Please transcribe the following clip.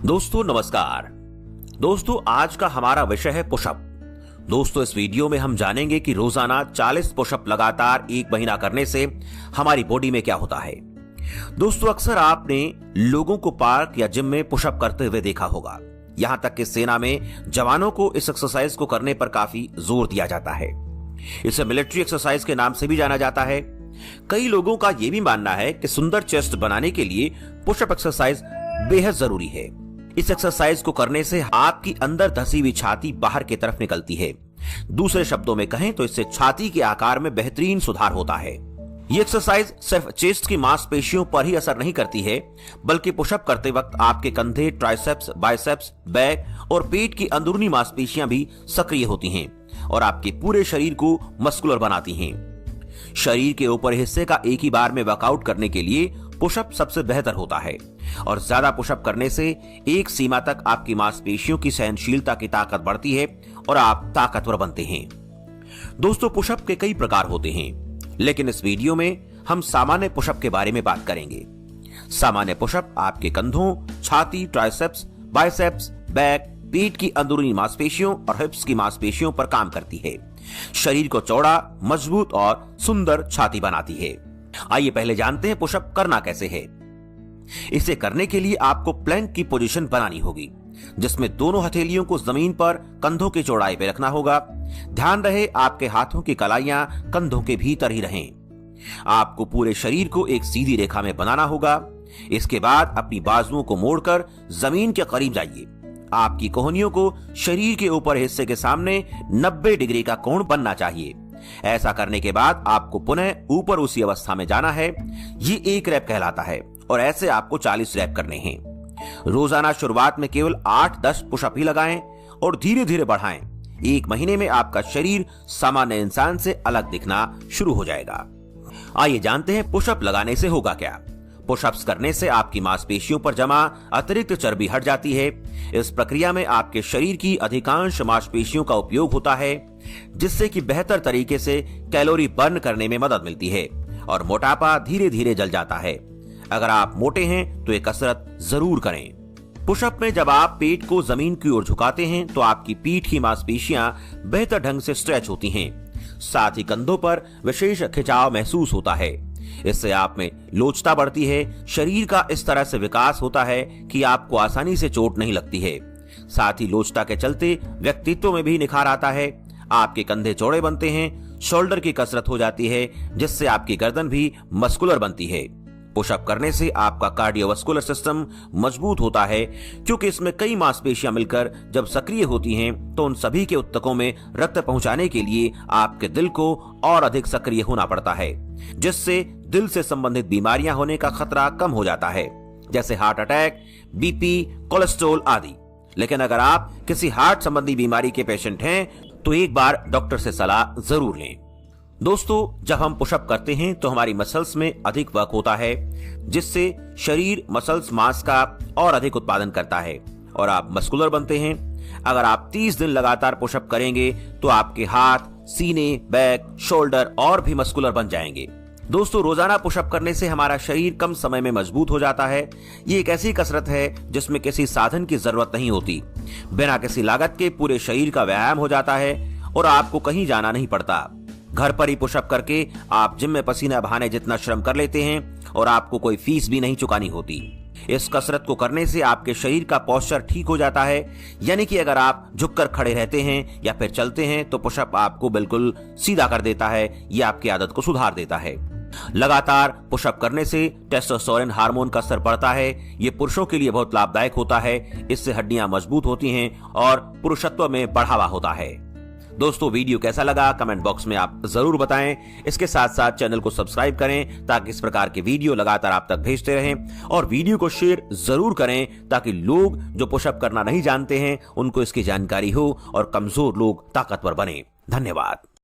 दोस्तों नमस्कार। दोस्तों आज का हमारा विषय है पुशअप। दोस्तों इस वीडियो में हम जानेंगे कि रोजाना 40 पुशअप लगातार 1 महीना करने से हमारी बॉडी में क्या होता है। दोस्तों अक्सर आपने लोगों को पार्क या जिम में पुशअप करते हुए देखा होगा। यहां तक कि सेना में जवानों को इस एक्सरसाइज को करने पर काफी जोर दिया जाता है। इसे मिलिट्री एक्सरसाइज के नाम से भी जाना जाता है। कई लोगों का यह भी मानना है कि सुंदर चेस्ट बनाने के लिए पुशअप एक्सरसाइज बेहद जरूरी है। इस एक्सरसाइज को करने से आपकी अंदर धसी हुई छाती बाहर की तरफ निकलती है। दूसरे शब्दों में कहें तो इससे छाती के आकार में बेहतरीन सुधार होता है। ये एक्सरसाइज सिर्फ चेस्ट की मांसपेशियों पर ही असर नहीं करती है, बल्कि पुशअप करते वक्त आपके कंधे, ट्राइसेप्स, बाइसेप्स, बैक और पेट की अंदरूनी मांसपेशियां भी सक्रिय होती हैं और आपके पूरे शरीर को मस्कुलर बनाती हैं। शरीर के ऊपर हिस्से का एक ही बार में वर्कआउट करने के लिए पुशअप सबसे बेहतर होता है और ज्यादा पुशअप करने से एक सीमा तक आपकी मांसपेशियों की सहनशीलता की ताकत बढ़ती है और आप ताकतवर बनते हैं। दोस्तों पुशअप के कई प्रकार होते हैं, लेकिन इस वीडियो में हम सामान्य पुशअप के बारे में बात करेंगे। सामान्य पुशअप आपके कंधों, छाती, ट्राइसेप्स, बाइसेप्स, बैक, पेट की अंदरूनी मांसपेशियों और हिप्स की मांसपेशियों पर काम करती है। शरीर को चौड़ा, मजबूत और सुंदर छाती बनाती है। आइए पहले जानते हैं पुशअप करना कैसे है। इसे करने के लिए आपको प्लैंक की पोजीशन बनानी होगी, जिसमें दोनों हथेलियों को जमीन पर कंधों की चौड़ाई पे रखना होगा। ध्यान रहे आपके हाथों की कलाइयां कंधों के भीतर ही रहें। आपको पूरे शरीर को एक सीधी रेखा में बनाना होगा। इसके बाद अपनी बाजुओं को मोड़कर जमीन के करीब जाइए। आपकी कोहनियों को शरीर के ऊपर हिस्से के सामने 90 डिग्री का कोण बनना चाहिए। ऐसा करने के बाद आपको पुनः ऊपर उसी अवस्था में जाना है। ये 1 रैप कहलाता है और ऐसे आपको 40 रैप करने हैं। रोजाना शुरुआत में केवल 8-10 पुशअप ही लगाएं और धीरे धीरे बढ़ाएं। 1 महीने में आपका शरीर सामान्य इंसान से अलग दिखना शुरू हो जाएगा। आइए जानते हैं पुशअप लगाने से होगा क्या। पुशअप्स करने से आपकी मांसपेशियों पर जमा अतिरिक्त चर्बी हट जाती है। इस प्रक्रिया में आपके शरीर की अधिकांश मांसपेशियों का उपयोग होता है, जिससे कि बेहतर तरीके से कैलोरी बर्न करने में मदद मिलती है और मोटापा धीरे धीरे जल जाता है। अगर आप मोटे हैं तो ये कसरत जरूर करें। पुशअप में जब आप पेट को जमीन की ओर झुकाते हैं तो आपकी पीठ की मांसपेशियां बेहतर ढंग से स्ट्रेच होती हैं। साथ ही कंधों पर विशेष खिंचाव महसूस होता है। इससे आप में लोचता बढ़ती है। शरीर का इस तरह से विकास होता है कि आपको आसानी से चोट नहीं लगती है। साथ ही लोचता के चलते व्यक्तित्व में भी निखार आता है। आपके कंधे चौड़े बनते हैं, शोल्डर की कसरत हो जाती है, जिससे आपकी गर्दन भी मस्कुलर बनती है। पुशअप करने से आपका कार्डियोवास्कुलर सिस्टम मजबूत होता है, क्योंकि इसमें कई मांसपेशियां मिलकर जब सक्रिय होती हैं तो उन सभी के ऊतकों में रक्त पहुंचाने के लिए आपके दिल को और अधिक सक्रिय होना पड़ता है, जिससे दिल से संबंधित बीमारियां होने का खतरा कम हो जाता है, जैसे हार्ट अटैक, बीपी, कोलेस्ट्रॉल आदि। लेकिन अगर आप किसी हार्ट संबंधी बीमारी के पेशेंट हैं तो एक बार डॉक्टर से सलाह जरूर लें। दोस्तों जब हम पुशअप करते हैं तो हमारी मसल्स में अधिक वर्क होता है, जिससे शरीर मसल्स मांस का और अधिक उत्पादन करता है और आप मस्कुलर बनते हैं। अगर आप 30 दिन लगातार पुशअप करेंगे तो आपके हाथ, सीने, बैक, शोल्डर और भी मस्कुलर बन जाएंगे। दोस्तों रोजाना पुशअप करने से हमारा शरीर कम समय में मजबूत हो जाता है। ये एक ऐसी कसरत है जिसमें किसी साधन की जरूरत नहीं होती। बिना किसी लागत के पूरे शरीर का व्यायाम हो जाता है और आपको कहीं जाना नहीं पड़ता। घर पर ही पुशअप करके आप जिम में पसीना बहाने जितना श्रम कर लेते हैं और आपको कोई फीस भी नहीं चुकानी होती। इस कसरत को करने से आपके शरीर का पोस्चर ठीक हो जाता है, यानी कि अगर आप झुककर खड़े रहते हैं या फिर चलते हैं तो पुशअप आपको बिल्कुल सीधा कर देता है। यह आपकी आदत को सुधार देता है। लगातार पुशअप करने से टेस्टोस्टेरोन हार्मोन का स्तर बढ़ता है। ये पुरुषों के लिए बहुत लाभदायक होता है। इससे हड्डियां मजबूत होती हैं और पुरुषत्व में बढ़ावा होता है। दोस्तों वीडियो कैसा लगा कमेंट बॉक्स में आप जरूर बताएं। इसके साथ साथ चैनल को सब्सक्राइब करें ताकि इस प्रकार के वीडियो लगातार आप तक भेजते रहें और वीडियो को शेयर जरूर करें ताकि लोग जो पुशअप करना नहीं जानते हैं उनको इसकी जानकारी हो और कमजोर लोग ताकतवर बने। धन्यवाद।